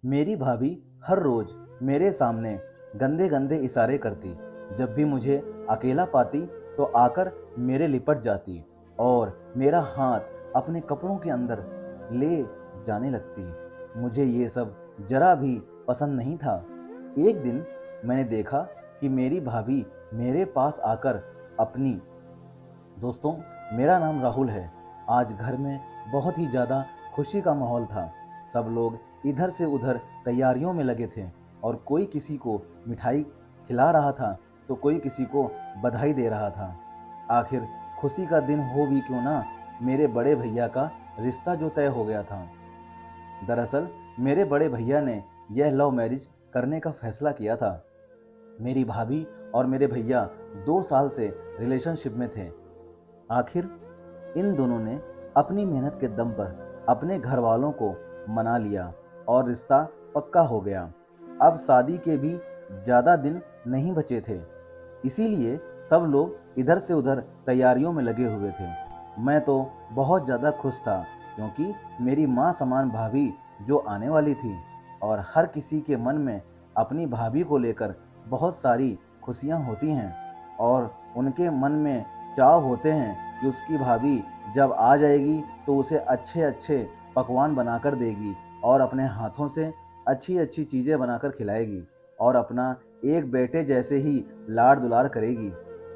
मेरी भाभी हर रोज मेरे सामने गंदे गंदे इशारे करती। जब भी मुझे अकेला पाती तो आकर मेरे लिपट जाती और मेरा हाथ अपने कपड़ों के अंदर ले जाने लगती। मुझे ये सब जरा भी पसंद नहीं था। एक दिन मैंने देखा कि मेरी भाभी मेरे पास आकर अपनी दोस्तों, मेरा नाम राहुल है। आज घर में बहुत ही ज़्यादा खुशी का माहौल था। सब लोग इधर से उधर तैयारियों में लगे थे और कोई किसी को मिठाई खिला रहा था तो कोई किसी को बधाई दे रहा था। आखिर खुशी का दिन हो भी क्यों ना, मेरे बड़े भैया का रिश्ता जो तय हो गया था। दरअसल मेरे बड़े भैया ने यह लव मैरिज करने का फैसला किया था। मेरी भाभी और मेरे भैया 2 साल से रिलेशनशिप में थे। आखिर इन दोनों ने अपनी मेहनत के दम पर अपने घर वालों को मना लिया और रिश्ता पक्का हो गया। अब शादी के भी ज़्यादा दिन नहीं बचे थे, इसीलिए सब लोग इधर से उधर तैयारियों में लगे हुए थे। मैं तो बहुत ज़्यादा खुश था क्योंकि मेरी माँ समान भाभी जो आने वाली थी और हर किसी के मन में अपनी भाभी को लेकर बहुत सारी खुशियाँ होती हैं और उनके मन में चाव होते हैं कि उसकी भाभी जब आ जाएगी तो उसे अच्छे अच्छे पकवान बनाकर देगी और अपने हाथों से अच्छी अच्छी चीज़ें बनाकर खिलाएगी और अपना एक बेटे जैसे ही लाड़ दुलार करेगी।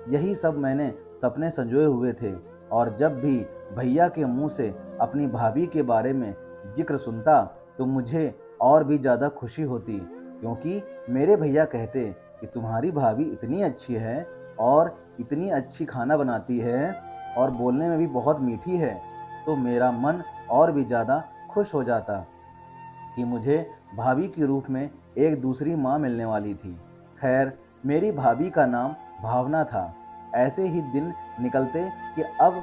यही सब मैंने सपने संजोए हुए थे और जब भी भैया के मुंह से अपनी भाभी के बारे में जिक्र सुनता तो मुझे और भी ज़्यादा खुशी होती, क्योंकि मेरे भैया कहते कि तुम्हारी भाभी इतनी अच्छी है और इतनी अच्छी खाना बनाती है और बोलने में भी बहुत मीठी है। तो मेरा मन और भी ज़्यादा खुश हो जाता कि मुझे भाभी के रूप में एक दूसरी माँ मिलने वाली थी। खैर, मेरी भाभी का नाम भावना था। ऐसे ही दिन निकलते कि अब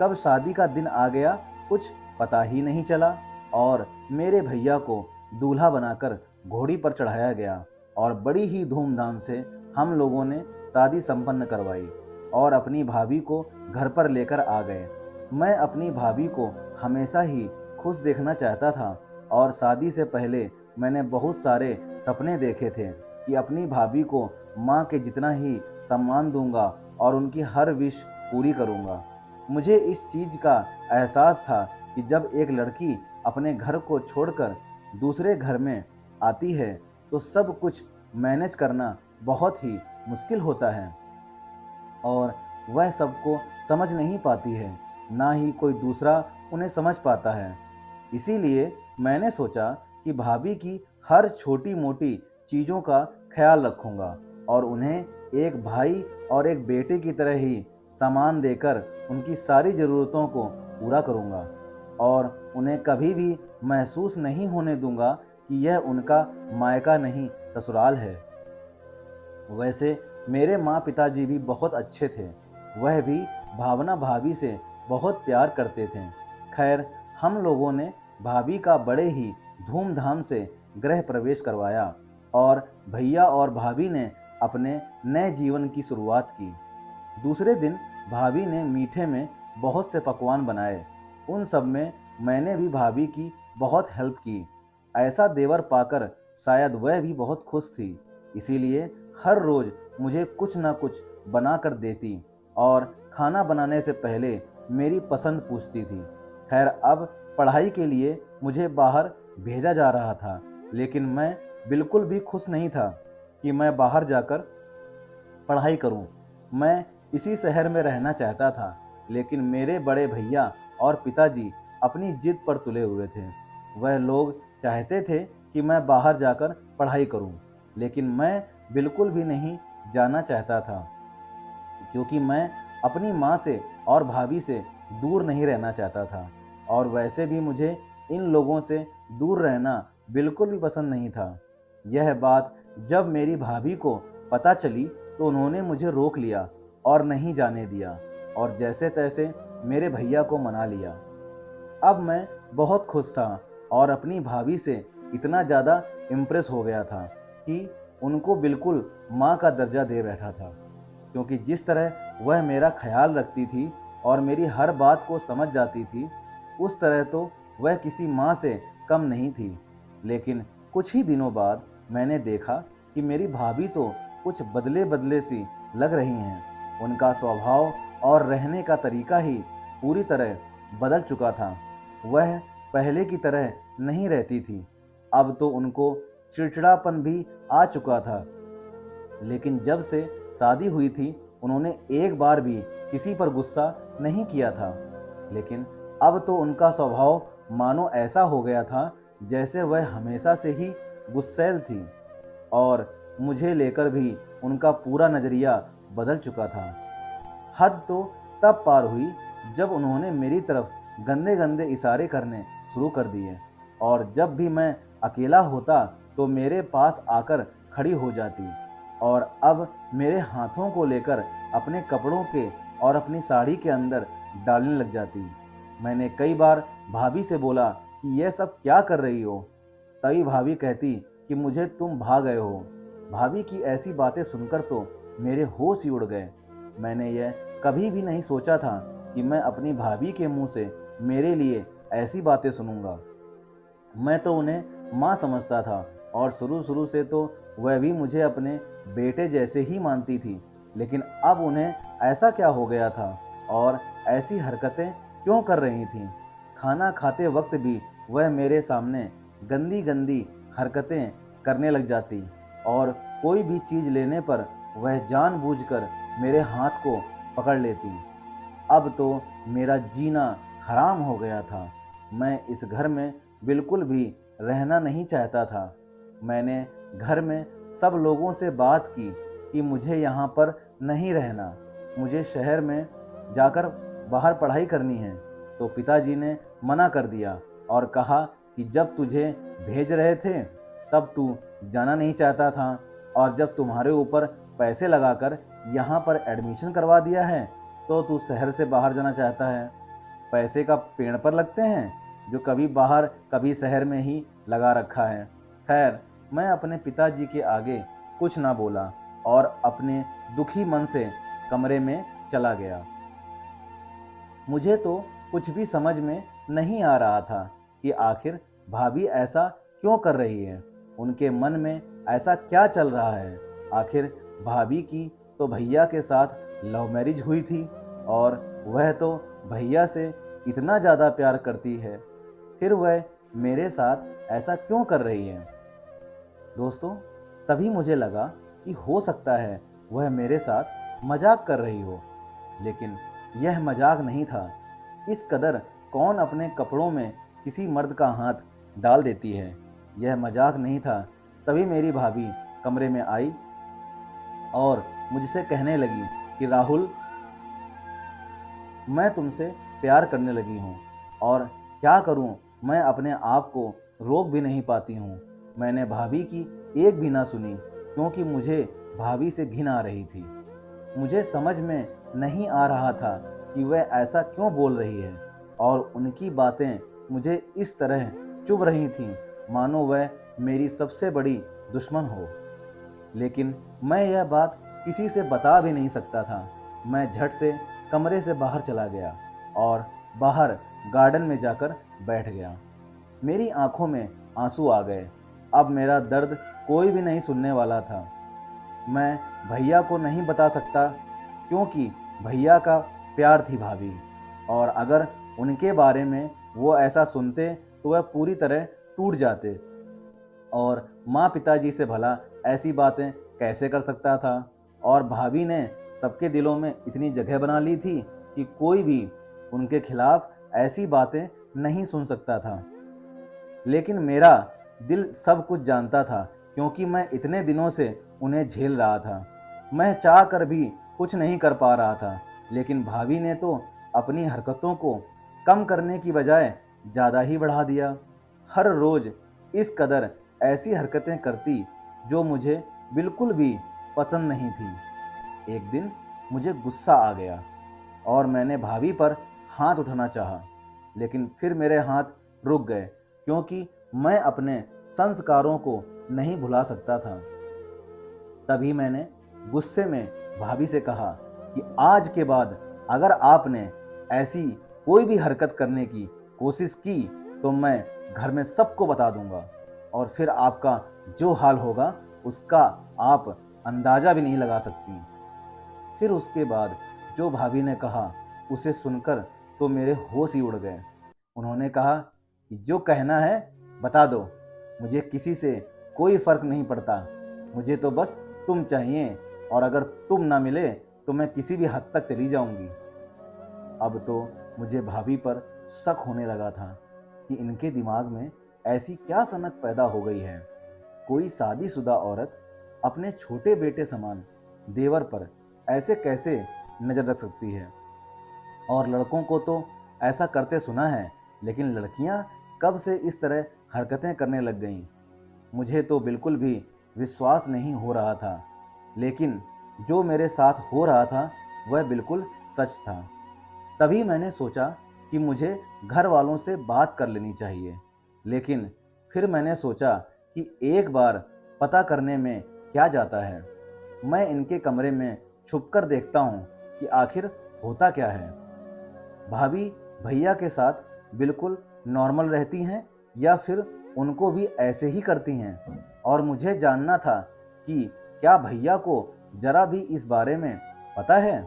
कब शादी का दिन आ गया कुछ पता ही नहीं चला और मेरे भैया को दूल्हा बनाकर घोड़ी पर चढ़ाया गया और बड़ी ही धूमधाम से हम लोगों ने शादी संपन्न करवाई और अपनी भाभी को घर पर लेकर आ गए। मैं अपनी भाभी को हमेशा ही खुश देखना चाहता था और शादी से पहले मैंने बहुत सारे सपने देखे थे कि अपनी भाभी को माँ के जितना ही सम्मान दूंगा और उनकी हर विश पूरी करूंगा। मुझे इस चीज़ का एहसास था कि जब एक लड़की अपने घर को छोड़कर दूसरे घर में आती है तो सब कुछ मैनेज करना बहुत ही मुश्किल होता है और वह सबको समझ नहीं पाती है, ना ही कोई दूसरा उन्हें समझ पाता है। इसीलिए मैंने सोचा कि भाभी की हर छोटी मोटी चीज़ों का ख्याल रखूंगा और उन्हें एक भाई और एक बेटे की तरह ही सामान देकर उनकी सारी ज़रूरतों को पूरा करूंगा और उन्हें कभी भी महसूस नहीं होने दूंगा कि यह उनका मायका नहीं ससुराल है। वैसे मेरे माँ पिताजी भी बहुत अच्छे थे। वह भी भावना भाभी से बहुत प्यार करते थे। खैर, हम लोगों ने भाभी का बड़े ही धूमधाम से गृह प्रवेश करवाया और भैया और भाभी ने अपने नए जीवन की शुरुआत की। दूसरे दिन भाभी ने मीठे में बहुत से पकवान बनाए। उन सब में मैंने भी भाभी की बहुत हेल्प की। ऐसा देवर पाकर शायद वह भी बहुत खुश थी। इसीलिए हर रोज मुझे कुछ ना कुछ बना कर देती और खाना बनाने से पहले मेरी पसंद पूछती थी। खैर, अब पढ़ाई के लिए मुझे बाहर भेजा जा रहा था, लेकिन मैं बिल्कुल भी खुश नहीं था कि मैं बाहर जाकर पढ़ाई करूं। मैं इसी शहर में रहना चाहता था, लेकिन मेरे बड़े भैया और पिताजी अपनी जिद पर तुले हुए थे। वह लोग चाहते थे कि मैं बाहर जाकर पढ़ाई करूं, लेकिन मैं बिल्कुल भी नहीं जाना चाहता था, क्योंकि मैं अपनी माँ से और भाभी से दूर नहीं रहना चाहता था और वैसे भी मुझे इन लोगों से दूर रहना बिल्कुल भी पसंद नहीं था। यह बात जब मेरी भाभी को पता चली तो उन्होंने मुझे रोक लिया और नहीं जाने दिया और जैसे तैसे मेरे भैया को मना लिया। अब मैं बहुत खुश था और अपनी भाभी से इतना ज़्यादा इम्प्रेस हो गया था कि उनको बिल्कुल माँ का दर्जा दे बैठा था, क्योंकि जिस तरह वह मेरा ख्याल रखती थी और मेरी हर बात को समझ जाती थी, उस तरह तो वह किसी माँ से कम नहीं थी। लेकिन कुछ ही दिनों बाद मैंने देखा कि मेरी भाभी तो कुछ बदले बदले सी लग रही हैं। उनका स्वभाव और रहने का तरीका ही पूरी तरह बदल चुका था। वह पहले की तरह नहीं रहती थी। अब तो उनको चिड़चिड़ापन भी आ चुका था। लेकिन जब से शादी हुई थी, उन्होंने एक बार भी किसी पर गुस्सा नहीं किया था। लेकिन अब तो उनका स्वभाव मानो ऐसा हो गया था जैसे वह हमेशा से ही गुस्सैल थी, और मुझे लेकर भी उनका पूरा नज़रिया बदल चुका था। हद तो तब पार हुई जब उन्होंने मेरी तरफ गंदे गंदे इशारे करने शुरू कर दिए, और जब भी मैं अकेला होता तो मेरे पास आकर खड़ी हो जाती, और अब मेरे हाथों को लेकर अपने कपड़ों के और अपनी साड़ी के अंदर डालने लग जाती। मैंने कई बार भाभी से बोला कि यह सब क्या कर रही हो। तभी भाभी कहती कि मुझे तुम भा गए हो। भाभी की ऐसी बातें सुनकर तो मेरे होश ही उड़ गए। मैंने यह कभी भी नहीं सोचा था कि मैं अपनी भाभी के मुंह से मेरे लिए ऐसी बातें सुनूंगा। मैं तो उन्हें माँ समझता था, और शुरू शुरू से तो वह भी मुझे अपने बेटे जैसे ही मानती थी। लेकिन अब उन्हें ऐसा क्या हो गया था, और ऐसी हरकतें क्यों कर रही थीं? खाना खाते वक्त भी वह मेरे सामने गंदी गंदी हरकतें करने लग जाती, और कोई भी चीज़ लेने पर वह जानबूझकर मेरे हाथ को पकड़ लेती। अब तो मेरा जीना हराम हो गया था। मैं इस घर में बिल्कुल भी रहना नहीं चाहता था। मैंने घर में सब लोगों से बात की कि मुझे यहाँ पर नहीं रहना, मुझे शहर में जाकर बाहर पढ़ाई करनी है। तो पिताजी ने मना कर दिया और कहा कि जब तुझे भेज रहे थे तब तू जाना नहीं चाहता था, और जब तुम्हारे ऊपर पैसे लगाकर यहाँ पर एडमिशन करवा दिया है तो तू शहर से बाहर जाना चाहता है। पैसे का पेड़ पर लगते हैं, जो कभी बाहर कभी शहर में ही लगा रखा है। खैर, मैं अपने पिताजी के आगे कुछ ना बोला और अपने दुखी मन से कमरे में चला गया। मुझे तो कुछ भी समझ में नहीं आ रहा था कि आखिर भाभी ऐसा क्यों कर रही है। उनके मन में ऐसा क्या चल रहा है। आखिर भाभी की तो भैया के साथ लव मैरिज हुई थी, और वह तो भैया से इतना ज़्यादा प्यार करती है, फिर वह मेरे साथ ऐसा क्यों कर रही है। दोस्तों, तभी मुझे लगा कि हो सकता है वह मेरे साथ मजाक कर रही हो। लेकिन यह मजाक नहीं था। इस कदर कौन अपने कपड़ों में किसी मर्द का हाथ डाल देती है। यह मजाक नहीं था। तभी मेरी भाभी कमरे में आई और मुझसे कहने लगी कि राहुल, मैं तुमसे प्यार करने लगी हूँ, और क्या करूँ, मैं अपने आप को रोक भी नहीं पाती हूँ। मैंने भाभी की एक भी ना सुनी, क्योंकि मुझे भाभी से घिन आ रही थी। मुझे समझ में नहीं आ रहा था कि वह ऐसा क्यों बोल रही है, और उनकी बातें मुझे इस तरह चुभ रही थीं मानो वह मेरी सबसे बड़ी दुश्मन हो। लेकिन मैं यह बात किसी से बता भी नहीं सकता था। मैं झट से कमरे से बाहर चला गया और बाहर गार्डन में जाकर बैठ गया। मेरी आंखों में आंसू आ गए। अब मेरा दर्द कोई भी नहीं सुनने वाला था। मैं भैया को नहीं बता सकता, क्योंकि भैया का प्यार थी भाभी, और अगर उनके बारे में वो ऐसा सुनते तो वह पूरी तरह टूट जाते, और माँ पिताजी से भला ऐसी बातें कैसे कर सकता था। और भाभी ने सबके दिलों में इतनी जगह बना ली थी कि कोई भी उनके खिलाफ ऐसी बातें नहीं सुन सकता था। लेकिन मेरा दिल सब कुछ जानता था, क्योंकि मैं इतने दिनों से उन्हें झेल रहा था। मैं चाह कर भी कुछ नहीं कर पा रहा था। लेकिन भाभी ने तो अपनी हरकतों को कम करने की बजाय ज़्यादा ही बढ़ा दिया। हर रोज़ इस कदर ऐसी हरकतें करती जो मुझे बिल्कुल भी पसंद नहीं थी। एक दिन मुझे गुस्सा आ गया और मैंने भाभी पर हाथ उठाना चाहा, लेकिन फिर मेरे हाथ रुक गए, क्योंकि मैं अपने संस्कारों को नहीं भुला सकता था। तभी मैंने गुस्से में भाभी से कहा कि आज के बाद अगर आपने ऐसी कोई भी हरकत करने की कोशिश की तो मैं घर में सबको बता दूंगा। और फिर आपका जो हाल होगा उसका आप अंदाजा भी नहीं लगा सकती। फिर उसके बाद जो भाभी ने कहा उसे सुनकर तो मेरे होश ही उड़ गए। उन्होंने कहा कि जो कहना है बता दो, मुझे किसी से कोई फर्क नहीं पड़ता, मुझे तो बस तुम चाहिए, और अगर तुम ना मिले तो मैं किसी भी हद तक चली जाऊंगी। अब तो मुझे भाभी पर शक होने लगा था कि इनके दिमाग में ऐसी क्या सनक पैदा हो गई है। कोई शादीशुदा औरत अपने छोटे बेटे समान देवर पर ऐसे कैसे नजर रख सकती है। और लड़कों को तो ऐसा करते सुना है, लेकिन लड़कियां कब से इस तरह हरकतें करने लग गईं। मुझे तो बिल्कुल भी विश्वास नहीं हो रहा था, लेकिन जो मेरे साथ हो रहा था वह बिल्कुल सच था। तभी मैंने सोचा कि मुझे घर वालों से बात कर लेनी चाहिए, लेकिन फिर मैंने सोचा कि एक बार पता करने में क्या जाता है। मैं इनके कमरे में छुपकर देखता हूँ कि आखिर होता क्या है। भाभी भैया के साथ बिल्कुल नॉर्मल रहती हैं या फिर उनको भी ऐसे ही करती हैं, और मुझे जानना था कि क्या भैया को जरा भी इस बारे में पता है।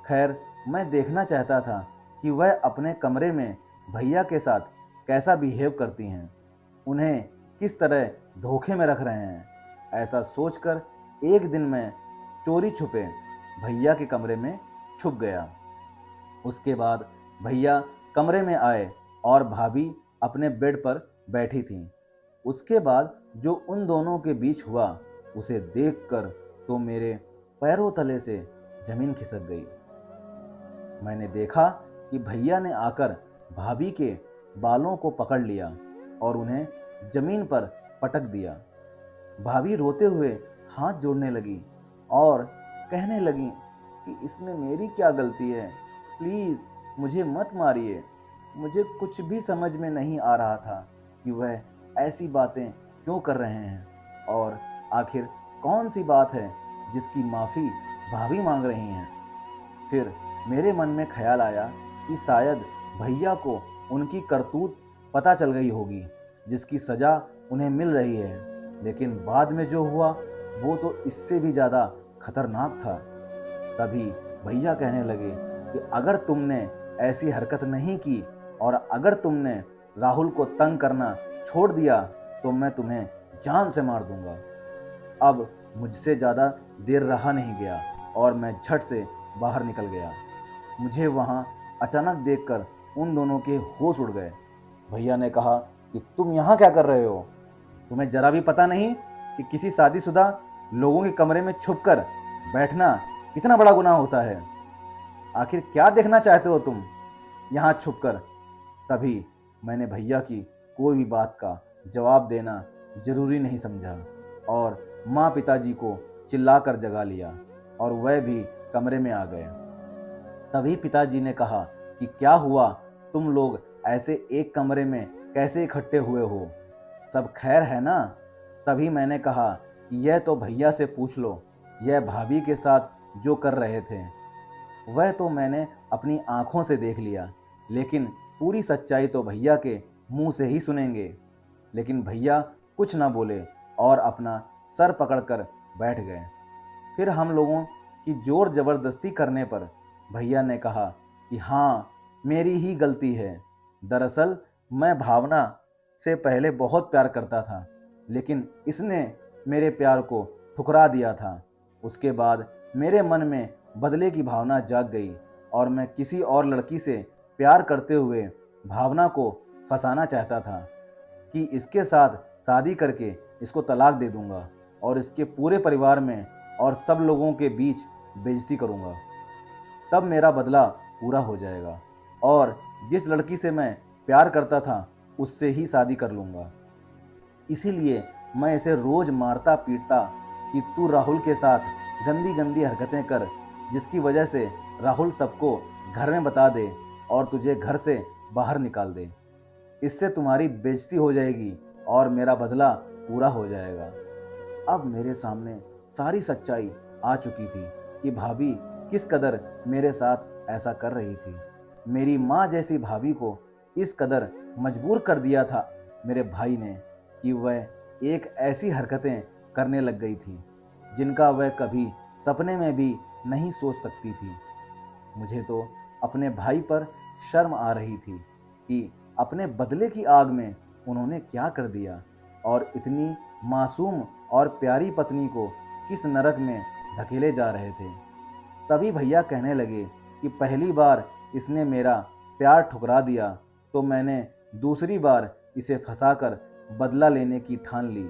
खैर, मैं देखना चाहता था कि वह अपने कमरे में भैया के साथ कैसा बिहेव करती हैं, उन्हें किस तरह धोखे में रख रहे हैं। ऐसा सोचकर एक दिन मैं चोरी छुपे भैया के कमरे में छुप गया। उसके बाद भैया कमरे में आए और भाभी अपने बेड पर बैठी थीं। उसके बाद जो उन दोनों के बीच हुआ उसे देखकर तो मेरे पैरों तले से जमीन खिसक गई। मैंने देखा कि भैया ने आकर भाभी के बालों को पकड़ लिया और उन्हें जमीन पर पटक दिया। भाभी रोते हुए हाथ जोड़ने लगी और कहने लगी कि इसमें मेरी क्या गलती है, प्लीज़ मुझे मत मारिए। मुझे कुछ भी समझ में नहीं आ रहा था कि वह ऐसी बातें क्यों कर रहे हैं, और आखिर कौन सी बात है जिसकी माफ़ी भाभी मांग रही हैं। फिर मेरे मन में ख्याल आया कि शायद भैया को उनकी करतूत पता चल गई होगी, जिसकी सज़ा उन्हें मिल रही है। लेकिन बाद में जो हुआ वो तो इससे भी ज़्यादा खतरनाक था। तभी भैया कहने लगे कि अगर तुमने ऐसी हरकत नहीं की और अगर तुमने राहुल को तंग करना छोड़ दिया तो मैं तुम्हें जान से मार दूंगा। अब मुझसे ज़्यादा देर रहा नहीं गया और मैं झट से बाहर निकल गया। मुझे वहाँ अचानक देखकर उन दोनों के होश उड़ गए। भैया ने कहा कि तुम यहाँ क्या कर रहे हो? तुम्हें जरा भी पता नहीं कि किसी शादीशुदा लोगों के कमरे में छुपकर बैठना कितना बड़ा गुनाह होता है? आखिर क्या देखना चाहते हो तुम यहाँ छुपकर? तभी मैंने भैया की कोई भी बात का जवाब देना जरूरी नहीं समझा और माँ पिताजी को चिल्लाकर जगा लिया और वह भी कमरे में आ गए। तभी पिताजी ने कहा कि क्या हुआ, तुम लोग ऐसे एक कमरे में कैसे इकट्ठे हुए हो, सब खैर है ना? तभी मैंने कहा कि यह तो भैया से पूछ लो, यह भाभी के साथ जो कर रहे थे वह तो मैंने अपनी आंखों से देख लिया, लेकिन पूरी सच्चाई तो भैया के मुंह से ही सुनेंगे। लेकिन भैया कुछ ना बोले और अपना सर पकड़कर बैठ गए। फिर हम लोगों की जोर जबरदस्ती करने पर भैया ने कहा कि हाँ, मेरी ही गलती है। दरअसल मैं भावना से पहले बहुत प्यार करता था, लेकिन इसने मेरे प्यार को ठुकरा दिया था। उसके बाद मेरे मन में बदले की भावना जाग गई और मैं किसी और लड़की से प्यार करते हुए भावना को फंसाना चाहता था कि इसके साथ शादी करके इसको तलाक दे दूंगा और इसके पूरे परिवार में और सब लोगों के बीच बेइज्जती करूंगा। तब मेरा बदला पूरा हो जाएगा और जिस लड़की से मैं प्यार करता था उससे ही शादी कर लूंगा। इसीलिए मैं इसे रोज मारता पीटता कि तू राहुल के साथ गंदी गंदी हरकतें कर, जिसकी वजह से राहुल सबको घर में बता दे और तुझे घर से बाहर निकाल दे। इससे तुम्हारी बेइज्जती हो जाएगी और मेरा बदला पूरा हो जाएगा। अब मेरे सामने सारी सच्चाई आ चुकी थी कि भाभी किस कदर मेरे साथ ऐसा कर रही थी। मेरी माँ जैसी भाभी को इस कदर मजबूर कर दिया था मेरे भाई ने कि वह एक ऐसी हरकतें करने लग गई थी जिनका वह कभी सपने में भी नहीं सोच सकती थी। मुझे तो अपने भाई पर शर्म आ रही थी कि अपने बदले की आग में उन्होंने क्या कर दिया और इतनी मासूम और प्यारी पत्नी को किस नरक में धकेले जा रहे थे। तभी भैया कहने लगे कि पहली बार इसने मेरा प्यार ठुकरा दिया तो मैंने दूसरी बार इसे फंसाकर बदला लेने की ठान ली,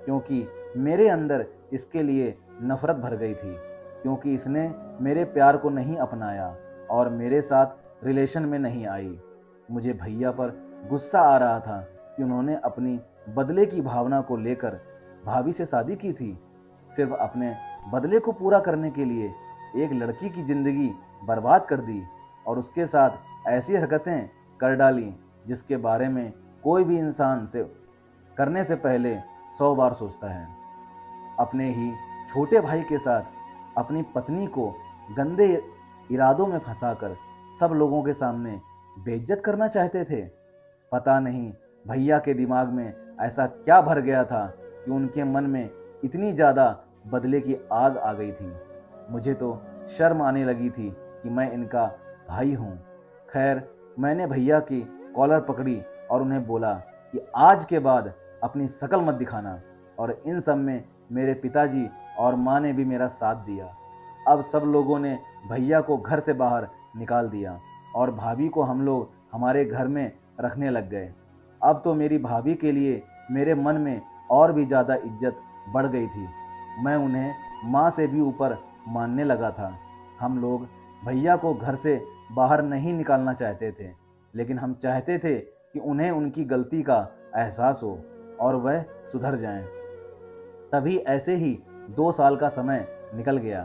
क्योंकि मेरे अंदर इसके लिए नफरत भर गई थी, क्योंकि इसने मेरे प्यार को नहीं अपनाया और मेरे साथ रिलेशन में नहीं आई। मुझे भैया पर गुस्सा आ रहा था कि उन्होंने अपनी बदले की भावना को लेकर भाभी से शादी की थी, सिर्फ अपने बदले को पूरा करने के लिए एक लड़की की जिंदगी बर्बाद कर दी और उसके साथ ऐसी हरकतें कर डाली जिसके बारे में कोई भी इंसान से करने से पहले 100 बार सोचता है। अपने ही छोटे भाई के साथ अपनी पत्नी को गंदे इरादों में फंसाकर सब लोगों के सामने बेइज्जत करना चाहते थे। पता नहीं भैया के दिमाग में ऐसा क्या भर गया था कि उनके मन में इतनी ज़्यादा बदले की आग आ गई थी। मुझे तो शर्म आने लगी थी कि मैं इनका भाई हूँ। खैर, मैंने भैया की कॉलर पकड़ी और उन्हें बोला कि आज के बाद अपनी शकल मत दिखाना, और इन सब में मेरे पिताजी और माँ ने भी मेरा साथ दिया। अब सब लोगों ने भैया को घर से बाहर निकाल दिया और भाभी को हम लोग हमारे घर में रखने लग गए। अब तो मेरी भाभी के लिए मेरे मन में और भी ज़्यादा इज्जत बढ़ गई थी। मैं उन्हें माँ से भी ऊपर मानने लगा था। हम लोग भैया को घर से बाहर नहीं निकालना चाहते थे, लेकिन हम चाहते थे कि उन्हें उनकी गलती का एहसास हो और वह सुधर जाएं। तभी ऐसे ही 2 साल का समय निकल गया।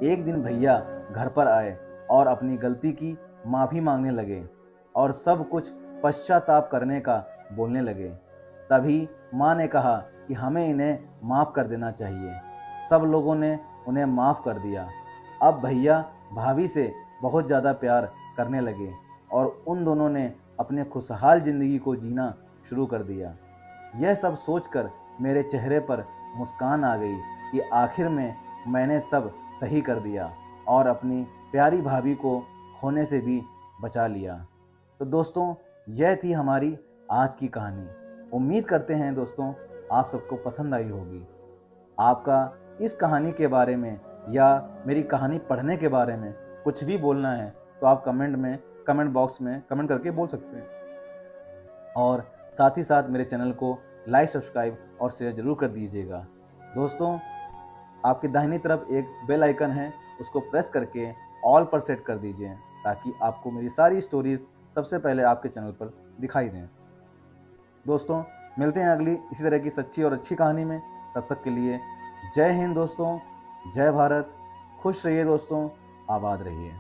एक दिन भैया घर पर आए और अपनी गलती की माफ़ी मांगने लगे और सब कुछ पश्चाताप करने का बोलने लगे। तभी माँ ने कहा कि हमें इन्हें माफ़ कर देना चाहिए। सब लोगों ने उन्हें माफ़ कर दिया। अब भैया भाभी से बहुत ज़्यादा प्यार करने लगे और उन दोनों ने अपने खुशहाल ज़िंदगी को जीना शुरू कर दिया। यह सब सोचकर मेरे चेहरे पर मुस्कान आ गई कि आखिर में मैंने सब सही कर दिया और अपनी प्यारी भाभी को खोने से भी बचा लिया। तो दोस्तों, यह थी हमारी आज की कहानी। उम्मीद करते हैं दोस्तों आप सबको पसंद आई होगी। आपका इस कहानी के बारे में या मेरी कहानी पढ़ने के बारे में कुछ भी बोलना है तो आप कमेंट बॉक्स में कमेंट करके बोल सकते हैं। और साथ ही साथ मेरे चैनल को लाइक, सब्सक्राइब और शेयर ज़रूर कर दीजिएगा। दोस्तों, आपकी दाहिनी तरफ एक बेल आइकन है, उसको प्रेस करके ऑल पर सेट कर दीजिए ताकि आपको मेरी सारी स्टोरीज़ सबसे पहले आपके चैनल पर दिखाई दें। दोस्तों, मिलते हैं अगली इसी तरह की सच्ची और अच्छी कहानी में। तब तक के लिए जय हिंद दोस्तों, जय भारत, खुश रहिए दोस्तों, आबाद रहिए।